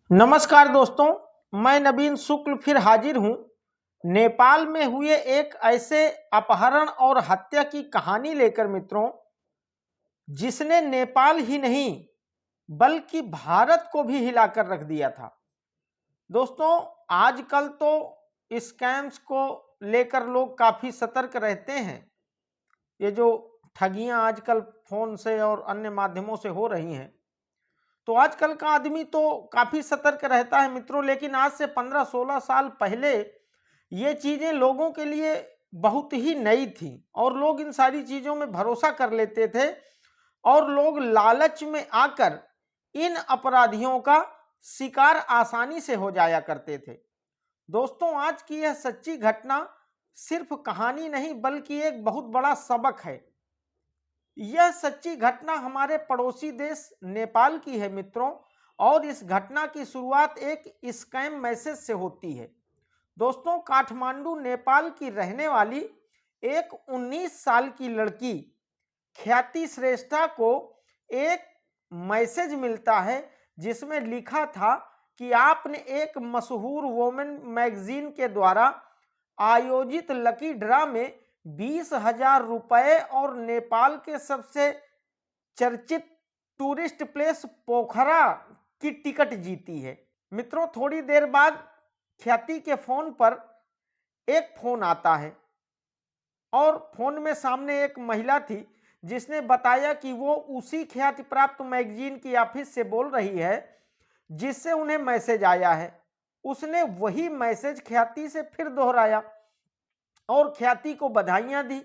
नमस्कार दोस्तों, मैं नवीन शुक्ल फिर हाजिर हूं। नेपाल में हुए एक ऐसे अपहरण और हत्या की कहानी लेकर मित्रों, जिसने नेपाल ही नहीं बल्कि भारत को भी हिलाकर रख दिया था। दोस्तों, आजकल तो स्कैम्स को लेकर लोग काफी सतर्क रहते हैं। ये जो ठगियां आजकल फोन से और अन्य माध्यमों से हो रही हैं, तो आजकल का आदमी तो काफी सतर्क रहता है मित्रों। लेकिन आज से 15-16 साल पहले ये चीजें लोगों के लिए बहुत ही नई थी और लोग इन सारी चीजों में भरोसा कर लेते थे और लोग लालच में आकर इन अपराधियों का शिकार आसानी से हो जाया करते थे। दोस्तों, आज की यह सच्ची घटना सिर्फ कहानी नहीं बल्कि एक बहुत बड़ा सबक है। यह सच्ची घटना हमारे पड़ोसी देश नेपाल की है मित्रों, और इस घटना की शुरुआत एक स्कैम मैसेज से होती है। दोस्तों, काठमांडू नेपाल की रहने वाली एक 19 साल की लड़की ख्याति श्रेष्ठा को एक मैसेज मिलता है जिसमें लिखा था कि आपने एक मशहूर वोमेन मैगजीन के द्वारा आयोजित लकी ड्रा में 20,000 रुपए और नेपाल के सबसे चर्चित टूरिस्ट प्लेस पोखरा की टिकट जीती है। मित्रों, थोड़ी देर बाद ख्याति के फोन पर एक फोन आता है और फोन में सामने एक महिला थी जिसने बताया कि वो उसी ख्याति प्राप्त मैगजीन की ऑफिस से बोल रही है जिससे उन्हें मैसेज आया है। उसने वही मैसेज ख्याति से फिर दोहराया और ख्याति को बधाइयां दी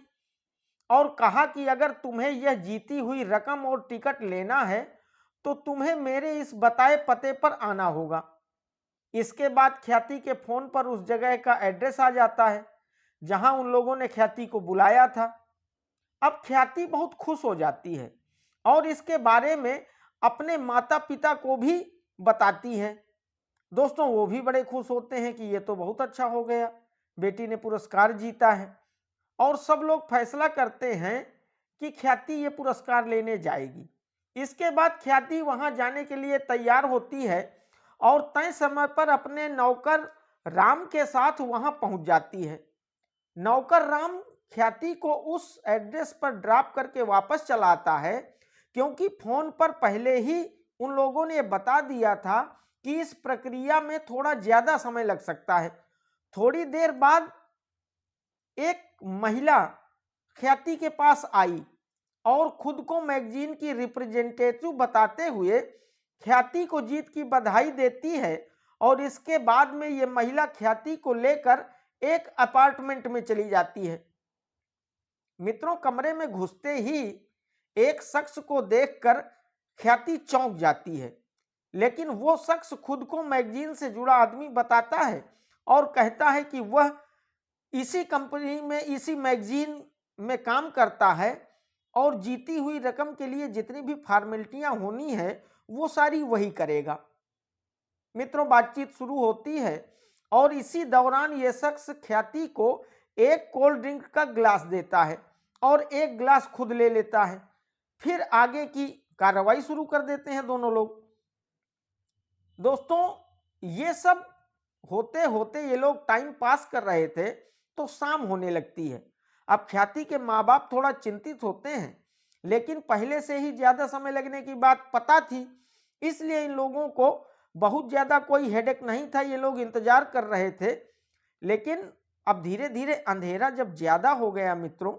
और कहा कि अगर तुम्हें यह जीती हुई रकम और टिकट लेना है तो तुम्हें मेरे इस बताए पते पर आना होगा। इसके बाद ख्याति के फोन पर उस जगह का एड्रेस आ जाता है जहां उन लोगों ने ख्याति को बुलाया था। अब ख्याति बहुत खुश हो जाती है और इसके बारे में अपने माता पिता को भी बताती है। दोस्तों, वो भी बड़े खुश होते हैं कि ये तो बहुत अच्छा हो गया, बेटी ने पुरस्कार जीता है। और सब लोग फैसला करते हैं कि ख्याति ये पुरस्कार लेने जाएगी। इसके बाद ख्याति वहां जाने के लिए तैयार होती है और तय समय पर अपने नौकर राम के साथ वहां पहुंच जाती है। नौकर राम ख्याति को उस एड्रेस पर ड्रॉप करके वापस चला आता है क्योंकि फोन पर पहले ही उन लोगों ने बता दिया था कि इस प्रक्रिया में थोड़ा ज्यादा समय लग सकता है। थोड़ी देर बाद एक महिला ख्याति के पास आई और खुद को मैगजीन की रिप्रेजेंटेटिव बताते हुए ख्याति को जीत की बधाई देती है और इसके बाद में ये महिला ख्याति को लेकर एक अपार्टमेंट में चली जाती है। मित्रों, कमरे में घुसते ही एक शख्स को देखकर ख्याति चौंक जाती है, लेकिन वो शख्स खुद को मैगजीन से जुड़ा आदमी बताता है और कहता है कि वह इसी कंपनी में इसी मैगजीन में काम करता है और जीती हुई रकम के लिए जितनी भी फॉर्मेलिटियां होनी है वो सारी वही करेगा। मित्रों, बातचीत शुरू होती है और इसी दौरान ये शख्स ख्याति को एक कोल्ड ड्रिंक का ग्लास देता है और एक ग्लास खुद ले लेता है। फिर आगे की कार्रवाई शुरू कर देते हैं दोनों लोग। दोस्तों, ये सब होते होते ये लोग टाइम पास कर रहे थे तो शाम होने लगती है। अब ख्याति के माँ बाप थोड़ा चिंतित होते हैं, लेकिन पहले से ही ज्यादा समय लगने की बात पता थी, इसलिए इन लोगों को बहुत ज्यादा कोई हेडेक नहीं था। ये लोग इंतजार कर रहे थे। लेकिन अब धीरे धीरे अंधेरा जब ज्यादा हो गया मित्रों,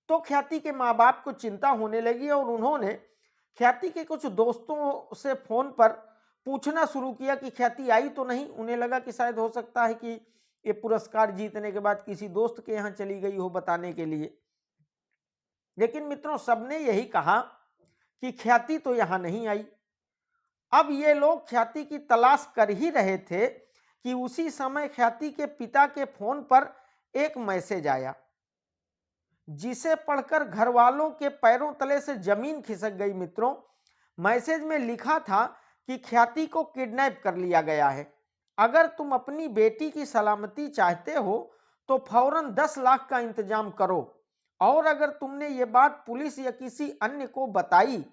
तो ख्याति के माँ बाप को चिंता होने लगी और उन्होंने ख्याति के कुछ दोस्तों से फोन पर पूछना शुरू किया कि ख्याति आई तो नहीं। उन्हें लगा कि शायद हो सकता है कि ये पुरस्कार जीतने के बाद किसी दोस्त के यहाँ चली गई हो बताने के लिए। लेकिन मित्रों, सबने यही कहा कि ख्याति तो यहाँ नहीं आई। अब ये लोग ख्याति की तलाश कर ही रहे थे कि उसी समय ख्याति के पिता के फोन पर एक मैसेज आया जिसे पढ़कर घर वालों के पैरों तले से जमीन खिसक गई। मित्रों, मैसेज में लिखा था कि ख्याति को किडनैप कर लिया गया है। अगर तुम अपनी बेटी की सलामती चाहते हो तो फौरन 10 लाख का इंतजाम करो, और अगर तुमने ये बात पुलिस या किसी अन्य को बताई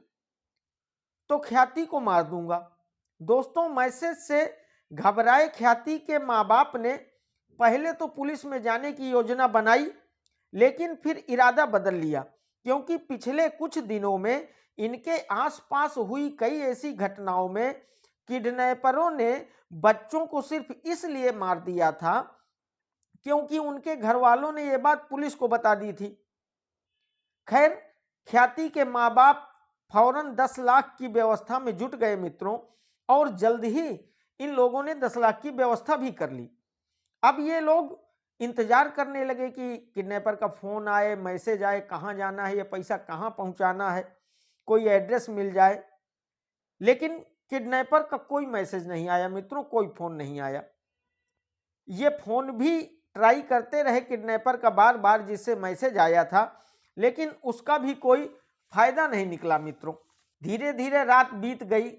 तो ख्याति को मार दूंगा। दोस्तों मैसेज से घबराए ख्याति के माँ बाप ने पहले तो पुलिस में जाने की योजना बनाई, लेकिन फिर इरादा बदल लिया, क्योंकि पिछले कुछ दिनों में इनके आसपास हुई कई ऐसी घटनाओं में किडनैपरों ने बच्चों को सिर्फ इसलिए मार दिया था क्योंकि उनके घर वालों ने यह बात पुलिस को बता दी थी। खैर, ख्याति के माँ बाप फौरन 10 लाख की व्यवस्था में जुट गए मित्रों, और जल्द ही इन लोगों ने 10 लाख की व्यवस्था भी कर ली। अब ये लोग इंतजार करने लगे कि किडनैपर का फोन आए, मैसेज आए, कहाँ जाना है, ये पैसा कहाँ पहुंचाना है, कोई एड्रेस मिल जाए। लेकिन किडनैपर का कोई मैसेज नहीं आया मित्रों, कोई फोन नहीं आया। ये फोन भी ट्राई करते रहे किडनैपर का बार बार, जिससे मैसेज आया था, लेकिन उसका भी कोई फायदा नहीं निकला मित्रों। धीरे धीरे रात बीत गई,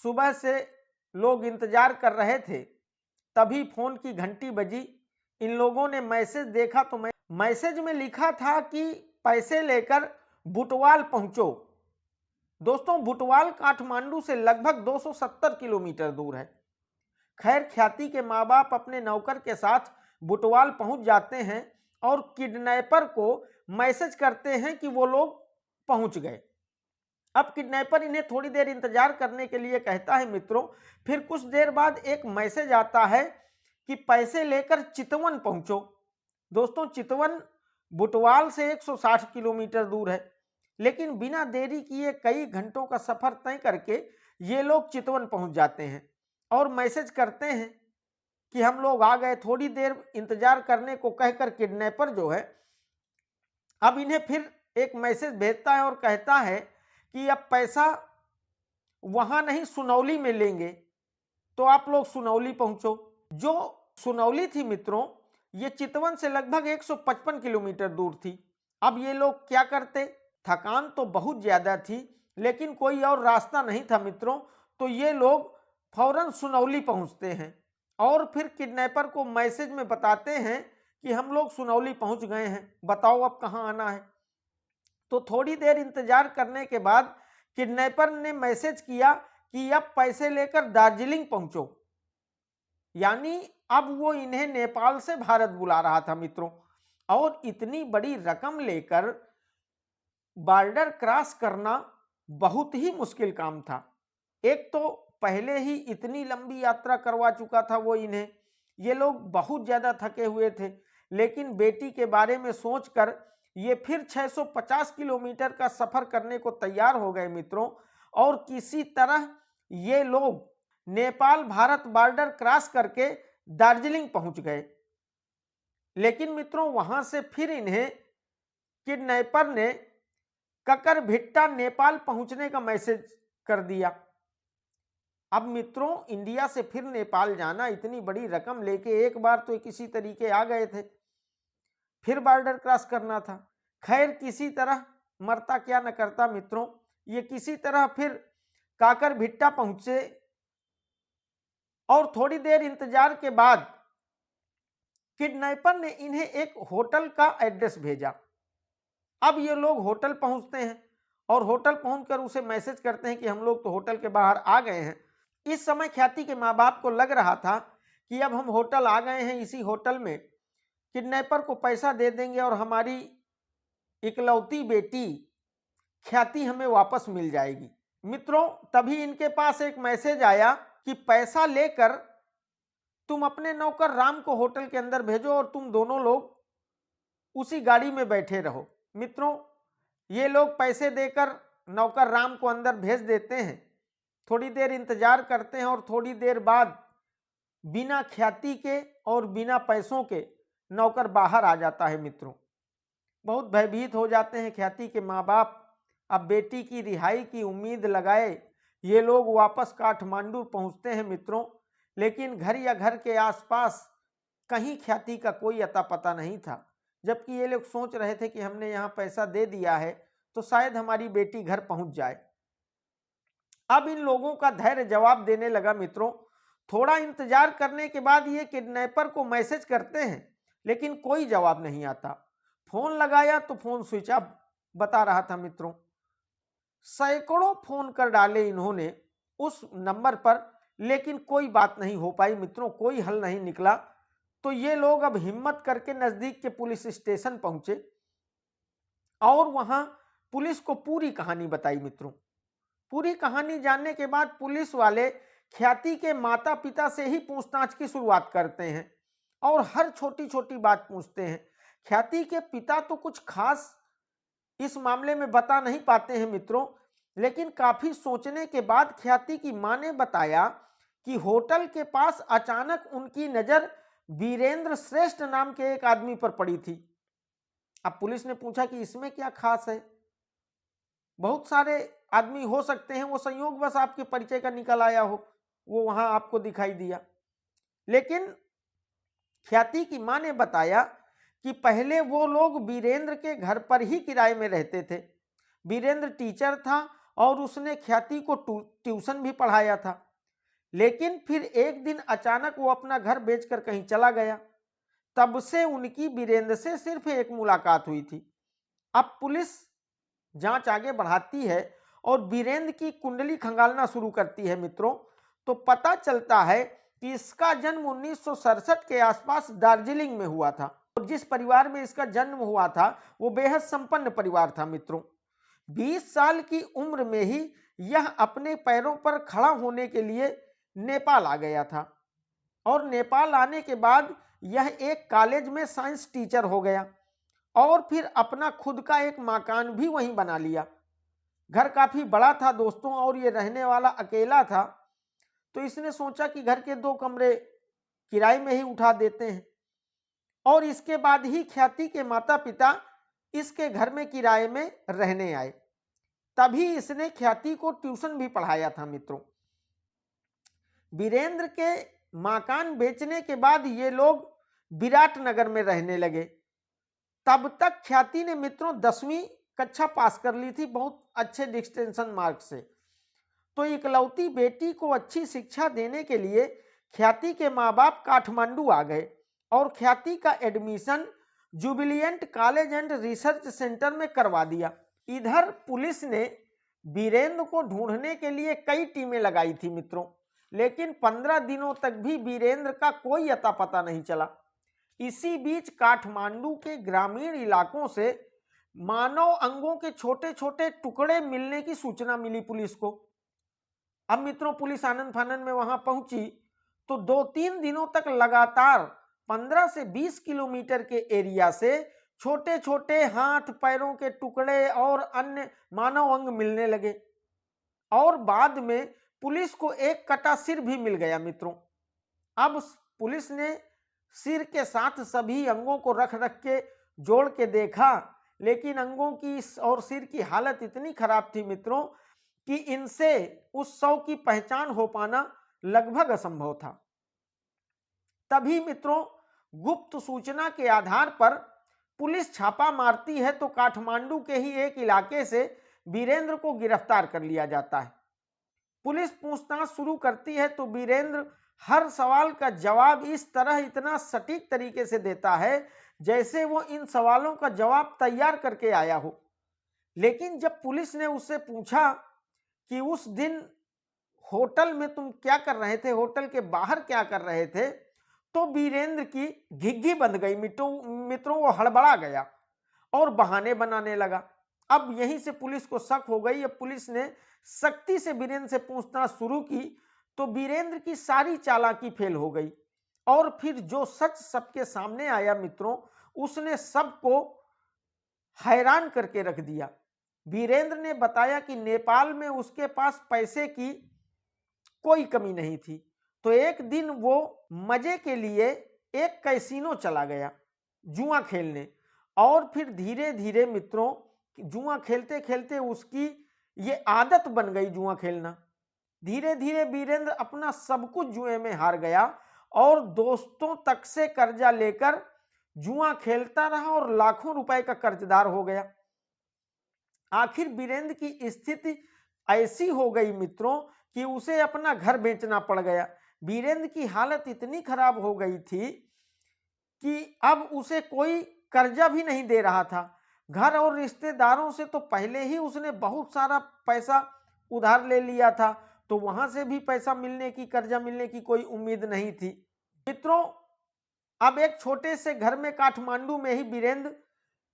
सुबह से लोग इंतजार कर रहे थे, तभी फोन की घंटी बजी। इन लोगों ने मैसेज देखा तो मैसेज में लिखा था कि पैसे लेकर बुटवाल पहुंचो। दोस्तों, बुटवाल काठमांडू से लगभग 270 किलोमीटर दूर है। खैर, ख्याति के माँ बाप अपने नौकर के साथ बुटवाल पहुंच जाते हैं और किडनैपर को मैसेज करते हैं कि वो लोग पहुंच गए। अब किडनैपर इन्हें थोड़ी देर इंतजार करने के लिए कहता है मित्रों। फिर कुछ देर बाद एक मैसेज आता है कि पैसे लेकर चितवन पहुंचो। दोस्तों, चितवन बुटवाल से 160 किलोमीटर दूर है, लेकिन बिना देरी किए कई घंटों का सफर तय करके ये लोग चितवन पहुंच जाते हैं और मैसेज करते हैं कि हम लोग आ गए। थोड़ी देर इंतजार करने को कहकर किडनैपर जो है अब इन्हें फिर एक मैसेज भेजता है और कहता है कि अब पैसा वहां नहीं, सुनौली में लेंगे, तो आप लोग सुनौली पहुंचो। जो सुनौली थी मित्रों, ये चितवन से लगभग 155 किलोमीटर दूर थी। अब ये लोग क्या करते, थकान तो बहुत ज्यादा थी, लेकिन कोई और रास्ता नहीं था मित्रों, तो ये लोग फौरन सुनौली पहुंचते हैं और फिर किडनैपर को मैसेज में बताते हैं कि हम लोग सुनौली पहुंच गए हैं, बताओ अब कहां आना है। तो थोड़ी देर इंतजार करने के बाद किडनैपर ने मैसेज किया कि अब पैसे लेकर दार्जिलिंग पहुंचो। यानी अब वो इन्हें नेपाल से भारत बुला रहा था मित्रों, और इतनी बड़ी रकम लेकर बॉर्डर क्रॉस करना बहुत ही मुश्किल काम था। एक तो पहले ही इतनी लंबी यात्रा करवा चुका था वो इन्हें, ये लोग बहुत ज्यादा थके हुए थे, लेकिन बेटी के बारे में सोचकर ये फिर 650 किलोमीटर का सफर करने को तैयार हो गए मित्रों, और किसी तरह ये लोग नेपाल भारत बॉर्डर क्रॉस करके दार्जिलिंग पहुंच गए। लेकिन मित्रों, वहां से फिर इन्हें किडनैपर ने ककरभिट्टा नेपाल पहुंचने का मैसेज कर दिया। अब मित्रों, इंडिया से फिर नेपाल जाना, इतनी बड़ी रकम लेके एक बार तो किसी तरीके आ गए थे, फिर बॉर्डर क्रॉस करना था। खैर, किसी तरह मरता क्या न करता मित्रों, ये किसी तरह फिर काकरभिट्टा पहुंचे और थोड़ी देर इंतजार के बाद किडनैपर ने इन्हें एक होटल का एड्रेस भेजा। अब ये लोग होटल पहुंचते हैं और होटल पहुंचकर उसे मैसेज करते हैं कि हम लोग तो होटल के बाहर आ गए हैं। इस समय ख्याति के माँ बाप को लग रहा था कि अब हम होटल आ गए हैं, इसी होटल में किडनैपर को पैसा दे देंगे और हमारी इकलौती बेटी ख्याति हमें वापस मिल जाएगी। मित्रों, तभी इनके पास एक मैसेज आया कि पैसा लेकर तुम अपने नौकर राम को होटल के अंदर भेजो और तुम दोनों लोग उसी गाड़ी में बैठे रहो। मित्रों, ये लोग पैसे देकर नौकर राम को अंदर भेज देते हैं, थोड़ी देर इंतजार करते हैं और थोड़ी देर बाद बिना ख्याति के और बिना पैसों के नौकर बाहर आ जाता है। मित्रों, बहुत भयभीत हो जाते हैं ख्याति के माँ बाप। अब बेटी की रिहाई की उम्मीद लगाए ये लोग वापस काठमांडू पहुंचते हैं मित्रों, लेकिन घर या घर के आसपास कहीं ख्याति का कोई अता पता नहीं था। जबकि ये लोग सोच रहे थे कि हमने यहाँ पैसा दे दिया है तो शायद हमारी बेटी घर पहुंच जाए। अब इन लोगों का धैर्य जवाब देने लगा मित्रों। थोड़ा इंतजार करने के बाद ये किडनैपर को मैसेज करते हैं, लेकिन कोई जवाब नहीं आता। फोन लगाया तो फोन स्विच ऑफ बता रहा था मित्रों। सैकड़ों फोन कर डाले इन्होंने उस नंबर पर, लेकिन कोई बात नहीं हो पाई मित्रों, कोई हल नहीं निकला। तो ये लोग अब हिम्मत करके नजदीक के पुलिस स्टेशन पहुंचे और वहां पुलिस को पूरी कहानी बताई मित्रों। पूरी कहानी जानने के बाद पुलिस वाले ख्याति के माता पिता से ही पूछताछ की शुरुआत करते हैं और हर छोटी छोटी बात पूछते हैं। ख्याति के पिता तो कुछ खास इस मामले में बता नहीं पाते हैं मित्रों, लेकिन काफी सोचने के बाद ख्याति की मां ने बताया कि होटल के पास अचानक उनकी नजर वीरेंद्र श्रेष्ठ नाम के एक आदमी पर पड़ी थी। अब पुलिस ने पूछा कि इसमें क्या खास है, बहुत सारे आदमी हो सकते हैं, वो संयोग बस आपके परिचय का निकल आया हो, वो वहां आपको दिखाई दिया। लेकिन ख्याति की मां ने बताया कि पहले वो लोग वीरेंद्र के घर पर ही किराए में रहते थे। वीरेंद्र टीचर था और उसने ख्याति को ट्यूशन भी पढ़ाया था, लेकिन फिर एक दिन अचानक वो अपना घर बेचकर कहीं चला गया। तब से उनकी वीरेंद्र से सिर्फ एक मुलाकात हुई थी। अब पुलिस जांच आगे बढ़ाती है और वीरेंद्र की कुंडली खंगालना शुरू करती है मित्रों। तो पता चलता है कि इसका जन्म 1967 के आसपास दार्जिलिंग में हुआ था और जिस परिवार में इसका जन्म हुआ था वो बेहद संपन्न परिवार था मित्रों। 20 साल की उम्र में ही यह अपने पैरों पर खड़ा होने के लिए नेपाल आ गया था और नेपाल आने के बाद यह एक कॉलेज में साइंस टीचर हो गया और फिर अपना खुद का एक मकान भी वहीं बना लिया। घर काफी बड़ा था दोस्तों और ये रहने वाला अकेला था, तो इसने सोचा कि घर के 2 कमरे किराए में ही उठा देते हैं और इसके बाद ही ख्याति के माता पिता इसके घर में किराए में रहने आए। तभी इसने ख्याति को ट्यूशन भी पढ़ाया था मित्रों। वीरेंद्र के मकान बेचने के बाद ये लोग विराटनगर में रहने लगे। तब तक ख्याति ने मित्रों 10वीं कक्षा पास कर ली थी बहुत अच्छे डिस्टिंक्शन मार्क से। तो इकलौती बेटी को अच्छी शिक्षा देने के लिए ख्याति के माँ बाप काठमांडू आ गए और ख्याति का admission Jubilant college and research centre में करवा दिया। इधर पुलिस ने वीरेंद्र को ढूंढने के लिए कई टीमें लगाई थी मित्रों, लेकिन 15 दिनों तक भी वीरेंद्र का कोई अता पता नहीं चला। इसी बीच काठमांडू के ग्रामीण इलाकों से मानव अंगों के छोटे छोटे टुकड़े मिलने की सूचना मिली पुलिस को। अब मित्रों पुलिस आनंद फानंद में वहां पहुंची तो 2-3 दिनों तक लगातार 15 से 20 किलोमीटर के एरिया से छोटे छोटे हाथ पैरों के टुकड़े और अन्य मानव अंग मिलने लगे और बाद में पुलिस को एक कटा सिर भी मिल गया मित्रों। अब पुलिस ने सिर के साथ सभी अंगों को रख रख के जोड़ के देखा, लेकिन अंगों की और सिर की हालत इतनी खराब थी मित्रों कि इनसे उस शव की पहचान हो पाना लगभग असंभव था। तभी मित्रों गुप्त सूचना के आधार पर पुलिस छापा मारती है तो काठमांडू के ही एक इलाके से वीरेंद्र को गिरफ्तार कर लिया जाता है। पुलिस पूछताछ शुरू करती है तो वीरेंद्र हर सवाल का जवाब इस तरह इतना सटीक तरीके से देता है जैसे वो इन सवालों का जवाब तैयार करके आया हो। लेकिन जब पुलिस ने उससे पूछा कि उस दिन होटल में तुम क्या कर रहे थे, होटल के बाहर क्या कर रहे थे, तो वीरेंद्र की घिघी बंध गई मित्रों। वो हड़बड़ा गया और बहाने बनाने लगा। अब यहीं से पुलिस को शक हो गई। अब पुलिस ने सख्ती से वीरेंद्र से पूछताछ शुरू की तो वीरेंद्र की सारी चालाकी फेल हो गई और फिर जो सच सबके सामने आया मित्रों उसने सबको हैरान करके रख दिया। वीरेंद्र ने बताया कि नेपाल में उसके पास पैसे की कोई कमी नहीं थी, तो एक दिन वो मजे के लिए एक कैसीनो चला गया जुआ खेलने और फिर धीरे धीरे मित्रों जुआ खेलते खेलते उसकी ये आदत बन गई जुआ खेलना। धीरे धीरे वीरेंद्र अपना सब कुछ जुए में हार गया और दोस्तों तक से कर्जा लेकर जुआ खेलता रहा और लाखों रुपए का कर्जदार हो गया। आखिर वीरेंद्र की स्थिति ऐसी हो गई मित्रों कि उसे अपना घर बेचना पड़ गया। वीरेंद्र की हालत इतनी खराब हो गई थी कि अब उसे कोई कर्जा भी नहीं दे रहा था। घर और रिश्तेदारों से तो पहले ही उसने बहुत सारा पैसा उधार ले लिया था, तो वहां से भी पैसा मिलने की, कर्जा मिलने की कोई उम्मीद नहीं थी। मित्रों, अब एक छोटे से घर में काठमांडू में ही वीरेंद्र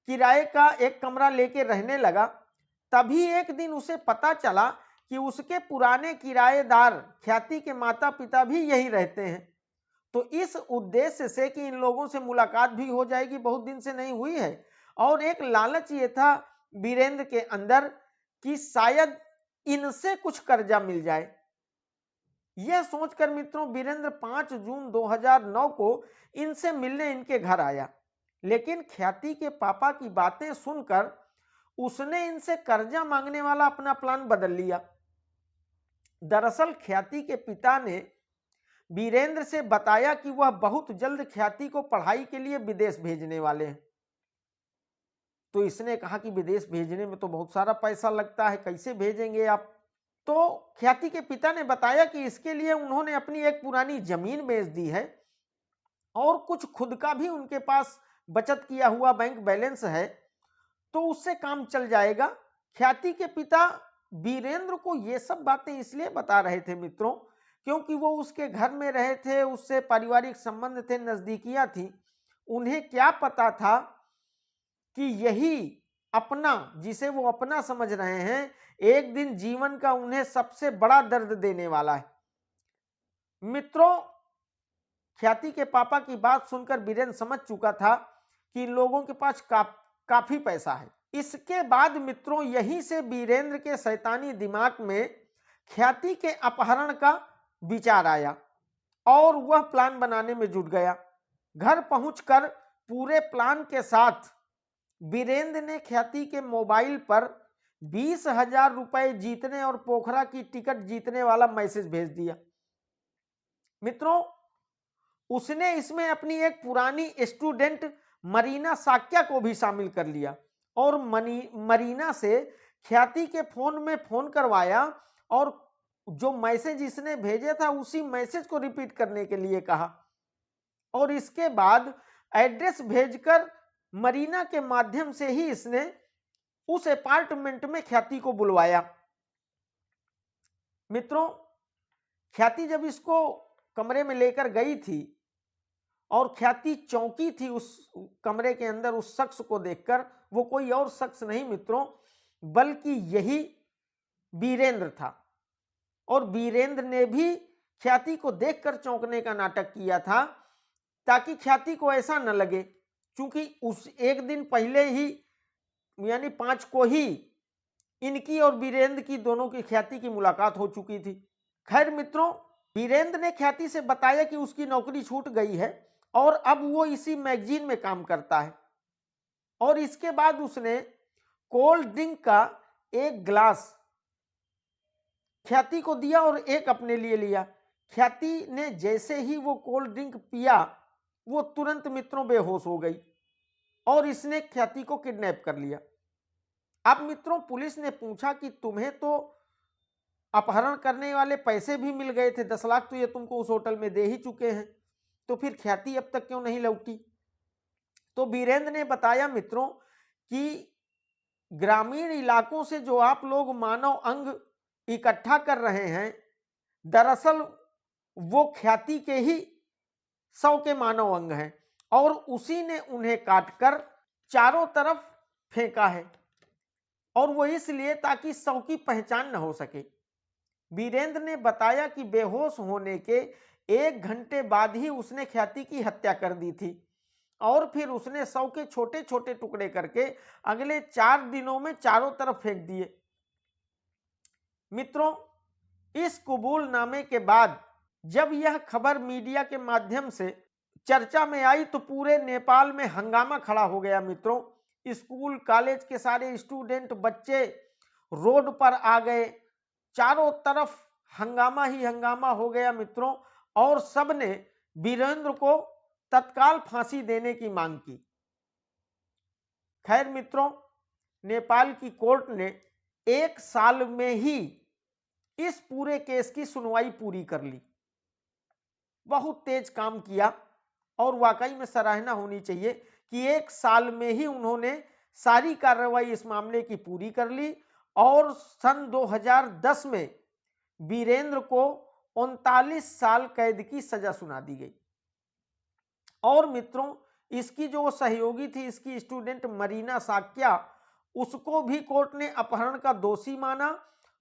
किराए का एक कमरा लेके रहने लगा। तभी एक दिन उसे पता चला कि उसके पुराने किराएदार ख्याति के माता पिता भी यही रहते हैं। तो इस उद्देश्य से कि इन लोगों से मुलाकात भी हो जाएगी, बहुत दिन से नहीं हुई है, और एक लालच ये था वीरेंद्र के अंदर कि शायद इनसे कुछ कर्जा मिल जाए। यह सोचकर मित्रों वीरेंद्र 5 जून 2009 को इनसे मिलने इनके घर आया। लेकिन ख्याति के पापा की बातें सुनकर उसने इनसे कर्जा मांगने वाला अपना प्लान बदल लिया। दरअसल ख्याति के पिता ने वीरेंद्र से बताया कि वह बहुत जल्द ख्याति को पढ़ाई के लिए विदेश भेजने वाले हैं। तो इसने कहा कि विदेश भेजने में तो बहुत सारा पैसा लगता है, कैसे भेजेंगे आप? तो ख्याति के पिता ने बताया कि इसके लिए उन्होंने अपनी एक पुरानी जमीन बेच दी है और कुछ खुद का भी उनके पास बचत किया हुआ बैंक बैलेंस है, तो उससे काम चल जाएगा। ख्याति के पिता वीरेंद्र को ये सब बातें इसलिए बता रहे थे मित्रों, क्योंकि वो उसके घर में रहे थे, उससे पारिवारिक संबंध थे, नजदीकियां थी। उन्हें क्या पता था कि यही अपना, जिसे वो अपना समझ रहे हैं, एक दिन जीवन का उन्हें सबसे बड़ा दर्द देने वाला है। मित्रों, ख्याति के पापा की बात सुनकर वीरेंद्र समझ चुका था कि इन लोगों के पास काफी पैसा है। इसके बाद मित्रों यहीं से वीरेंद्र के शैतानी दिमाग में ख्याति के अपहरण का विचार आया और वह प्लान बनाने में जुट गया। घर पहुंचकर पूरे प्लान के साथ वीरेंद्र ने ख्याति के मोबाइल पर 20,000 रुपए जीतने और पोखरा की टिकट जीतने वाला मैसेज भेज दिया। मित्रों, उसने इसमें अपनी एक पुरानी स्टूडेंट मरीना साक्या को भी शामिल कर लिया और मरीना से ख्याति के फोन में फोन करवाया और जो मैसेज इसने भेजे था उसी मैसेज को रिपीट करने के लिए कहा और इसके बाद एड्रेस भेजकर मरीना के माध्यम से ही इसने उस अपार्टमेंट में ख्याति को बुलवाया। मित्रों, ख्याति जब इसको कमरे में लेकर गई थी और ख्याति चौंकी थी उस कमरे के अंदर उस शख्स को देखकर। वो कोई और शख्स नहीं मित्रों, बल्कि यही वीरेंद्र था। और वीरेंद्र ने भी ख्याति को देखकर चौंकने का नाटक किया था ताकि ख्याति को ऐसा न लगे, क्योंकि उस एक दिन पहले ही यानी 5 को ही इनकी और वीरेंद्र की, दोनों की, ख्याति की मुलाकात हो चुकी थी। खैर मित्रों, वीरेंद्र ने ख्याति से बताया कि उसकी नौकरी छूट गई है और अब वो इसी मैगजीन में काम करता है। और इसके बाद उसने कोल्ड ड्रिंक का एक ग्लास ख्याति को दिया और एक अपने लिए लिया। ख्याति ने जैसे ही वो कोल्ड ड्रिंक पिया, वो तुरंत मित्रों बेहोश हो गई और इसने ख्याति को किडनैप कर लिया। अब मित्रों, पुलिस ने पूछा कि तुम्हें तो अपहरण करने वाले पैसे भी मिल गए थे, 10 लाख तो ये तुमको उस होटल में दे ही चुके हैं, तो फिर ख्याति अब तक क्यों नहीं लौटी? तो वीरेंद्र ने बताया मित्रों कि ग्रामीण इलाकों से जो आप लोग मानव अंग इकट्ठा कर रहे हैं, दरअसल वो ख्याति के ही 100 के मानव अंग हैं और उसी ने उन्हें काटकर चारों तरफ फेंका है, और वो इसलिए ताकि 100 की पहचान न हो सके। वीरेंद्र ने बताया कि बेहोश होने के 1 घंटे बाद ही उसने ख्याति की हत्या कर दी थी और फिर उसने 100 के छोटे छोटे टुकड़े करके अगले 4 दिनों में चारों तरफ फेंक दिए। मित्रों, इस कबूलनामे के बाद जब यह खबर मीडिया के माध्यम से चर्चा में आई तो पूरे नेपाल में हंगामा खड़ा हो गया। मित्रों, स्कूल कॉलेज के सारे स्टूडेंट, बच्चे रोड पर आ गए, चारों तरफ हंगामा ही हंगामा हो गया मित्रों, और सबने वीरेंद्र को तत्काल फांसी देने की मांग की। खैर मित्रों, नेपाल की कोर्ट ने 1 साल में ही इस पूरे केस की सुनवाई पूरी कर ली। बहुत तेज काम किया और वाकई में सराहना होनी चाहिए कि 1 साल में ही उन्होंने सारी कार्रवाई इस मामले की पूरी कर ली और सन 2010 में वीरेंद्र को 39 साल कैद की सजा सुना दी गई। और मित्रों, इसकी जो सहयोगी थी, इसकी स्टूडेंट मरीना साक्या, उसको भी कोर्ट ने अपहरण का दोषी माना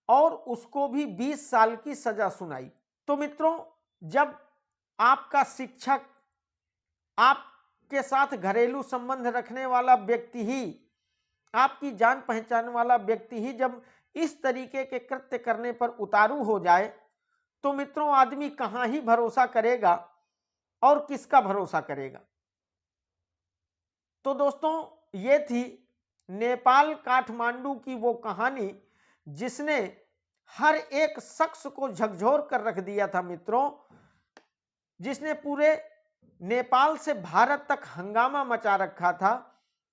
और उसको भी 20 साल की सजा सुनाई। तो मित्रों, जब आपका शिक्षक, आपके साथ घरेलू संबंध रखने वाला व्यक्ति ही, आपकी जान पहचान वाला व्यक्ति ही जब इस तरीके के कृत्य करने पर उतारू हो जाए, तो मित्रों आदमी कहां ही भरोसा करेगा और किसका भरोसा करेगा। तो दोस्तों, ये थी नेपाल काठमांडू की वो कहानी जिसने हर एक शख्स को झकझोर कर रख दिया था मित्रों, जिसने पूरे नेपाल से भारत तक हंगामा मचा रखा था।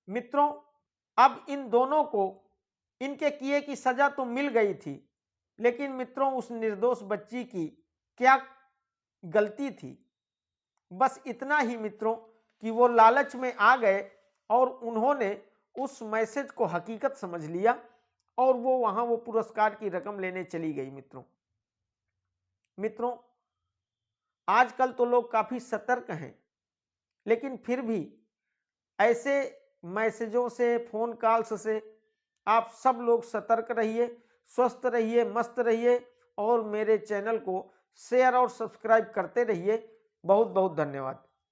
मित्रों, अब इन दोनों को इनके किए की सजा तो मिल गई थी, लेकिन मित्रों उस निर्दोष बच्ची की क्या गलती थी? बस इतना ही मित्रों कि वो लालच में आ गए और उन्होंने उस मैसेज को हकीकत समझ लिया और वो वहां वो पुरस्कार की रकम लेने चली गई। मित्रों, आजकल तो लोग काफी सतर्क हैं, लेकिन फिर भी ऐसे मैसेजों से, फोन कॉल्स से आप सब लोग सतर्क रहिए, स्वस्थ रहिए, मस्त रहिए और मेरे चैनल को शेयर और सब्सक्राइब करते रहिए। बहुत बहुत धन्यवाद।